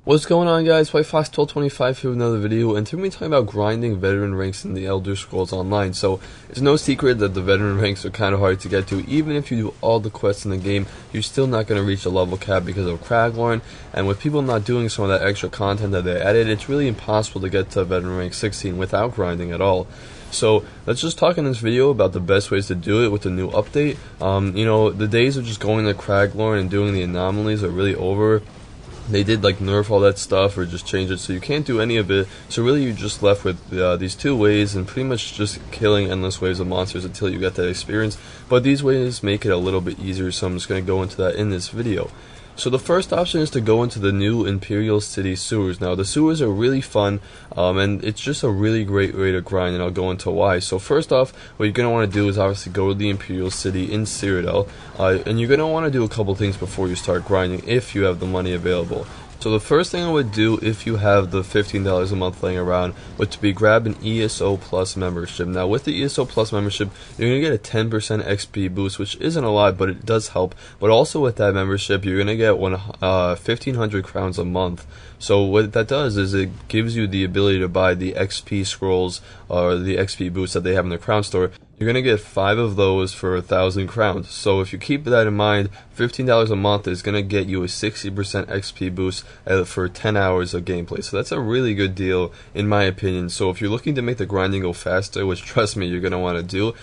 What's going on, guys? White Fox 1225 here with another video, and today we're talking about grinding veteran ranks in the Elder Scrolls Online. So it's no secret that the veteran ranks are kind of hard to get to. Even if you do all the quests in the game, you're still not going to reach a level cap because of Craglorn. And with people not doing some of that extra content that they added, it's really impossible to get to veteran rank 16 without grinding at all. So let's just talk in this video about the best ways to do it with the new update. The days of just going to Craglorn and doing the anomalies are really over. They did like nerf all that stuff or just change it so you can't do any of it. So really you're just left with these two ways and pretty much just killing endless waves of monsters until you get that experience. But these ways make it a little bit easier, so I'm just going to go into that in this video. So the first option is to go into the new Imperial City sewers. Now the sewers are really fun, and it's just a really great way to grind, and I'll go into why. So first off, what you're going to want to do is obviously go to the Imperial City in Cyrodiil, and you're going to want to do a couple things before you start grinding if you have the money available. So the first thing I would do if you have the $15 a month laying around would to be grab an ESO Plus membership. Now with the ESO Plus membership, you're going to get a 10% XP boost, which isn't a lot, but it does help. But also with that membership, you're going to get 1,500 crowns a month. So what that does is it gives you the ability to buy the XP scrolls or the XP boosts that they have in the crown store. You're going to get 5 of those for 1,000 crowns. So if you keep that in mind, $15 a month is going to get you a 60% XP boost for 10 hours of gameplay. So that's a really good deal in my opinion. So if you're looking to make the grinding go faster, which trust me you're going to want to do,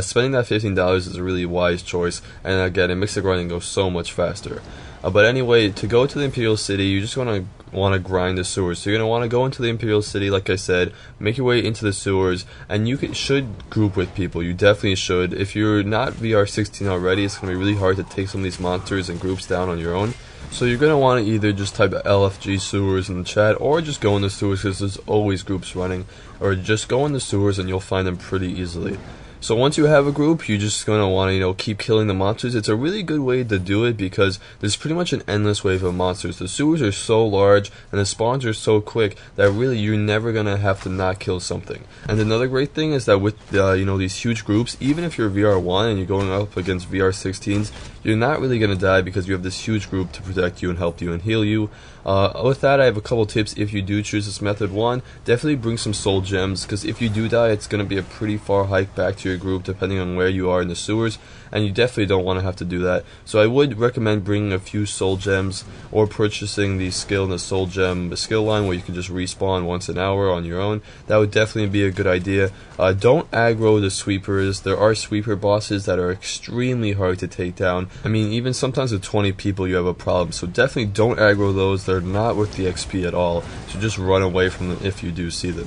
spending that $15 is a really wise choice. And again, it makes the grinding go so much faster. But anyway, to go to the Imperial City, you just want to grind the sewers. So you're going to want to go into the Imperial City, like I said, make your way into the sewers, and you should group with people. You definitely should. If you're not VR16 already, it's going to be really hard to take some of these monsters and groups down on your own. So you're going to want to either just type LFG sewers in the chat, or just go in the sewers because there's always groups running, or just go in the sewers and you'll find them pretty easily. So once you have a group, you're just going to want to, keep killing the monsters. It's a really good way to do it because there's pretty much an endless wave of monsters. The sewers are so large and the spawns are so quick that really you're never going to have to not kill something. And another great thing is that with these huge groups, even if you're VR1 and you're going up against VR16s, you're not really going to die because you have this huge group to protect you and help you and heal you. With that, I have a couple tips if you do choose this method. One, definitely bring some soul gems, because if you do die, it's going to be a pretty far hike back to your group depending on where you are in the sewers, and you definitely don't want to have to do that. So I would recommend bringing a few soul gems or purchasing the skill in the soul gem skill line where you can just respawn once an hour on your own. That would definitely be a good idea. Don't aggro the sweepers. There are sweeper bosses that are extremely hard to take down. I mean, even sometimes with 20 people you have a problem, so definitely don't aggro those. They're not worth the XP at all, so just run away from them if you do see them.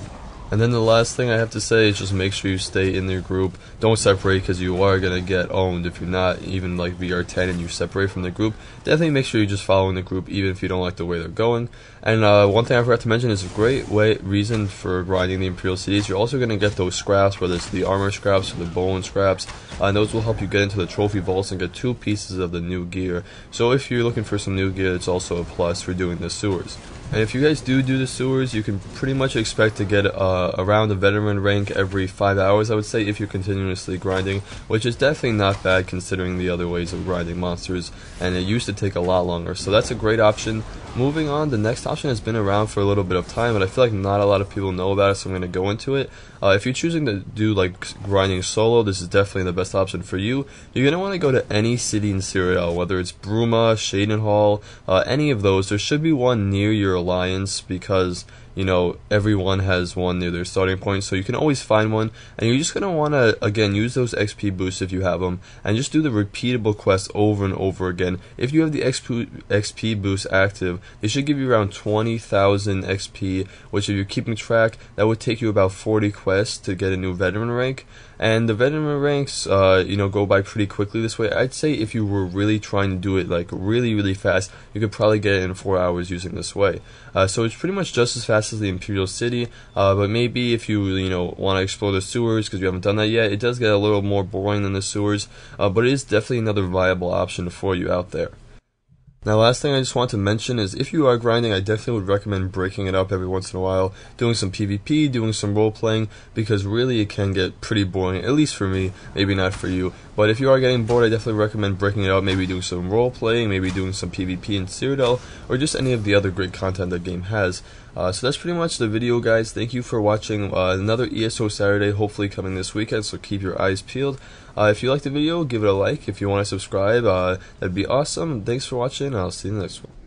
And then the last thing I have to say is just make sure you stay in your group. Don't separate, because you are going to get owned if you're not even like VR10 and you separate from the group. Definitely make sure you're just following the group even if you don't like the way they're going. And one thing I forgot to mention is a great reason for grinding the Imperial Cities. You're also going to get those scraps, whether it's the armor scraps or the bone scraps. And those will help you get into the trophy vaults and get 2 pieces of the new gear. So if you're looking for some new gear, it's also a plus for doing the sewers. And if you guys do the sewers, you can pretty much expect to get around the veteran rank every 5 hours, I would say, if you're continuously grinding, which is definitely not bad considering the other ways of grinding monsters, and it used to take a lot longer. So that's a great option. Moving on, the next option has been around for a little bit of time, but I feel like not a lot of people know about it, so I'm going to go into it. If you're choosing to do like grinding solo, this is definitely the best option for you. You're going to want to go to any city in Cyrodiil, whether it's Bruma, Shadenhall, any of those. There should be one near your alliance, because everyone has one near their starting point, so you can always find one. And you're just going to want to, again, use those XP boosts if you have them, and just do the repeatable quests over and over again. If you have the XP boost active, they should give you around 20,000 XP, which if you're keeping track, that would take you about 40 quests to get a new veteran rank. And the veteran ranks, go by pretty quickly this way. I'd say if you were really trying to do it like really fast, you could probably get it in 4 hours using this way. So it's pretty much just as fast as the Imperial City, but maybe if you want to explore the sewers, because you haven't done that yet, it does get a little more boring than the sewers, but it is definitely another viable option for you out there. Now, last thing I just want to mention is if you are grinding, I definitely would recommend breaking it up every once in a while, doing some PvP, doing some role-playing, because really it can get pretty boring, at least for me, maybe not for you. But if you are getting bored, I definitely recommend breaking it up, maybe doing some role-playing, maybe doing some PvP in Cyrodiil, or just any of the other great content the game has. So that's pretty much the video, guys. Thank you for watching. Another ESO Saturday, hopefully coming this weekend, so keep your eyes peeled. If you liked the video, give it a like. If you want to subscribe, that'd be awesome. Thanks for watching. I'll see you in the next one.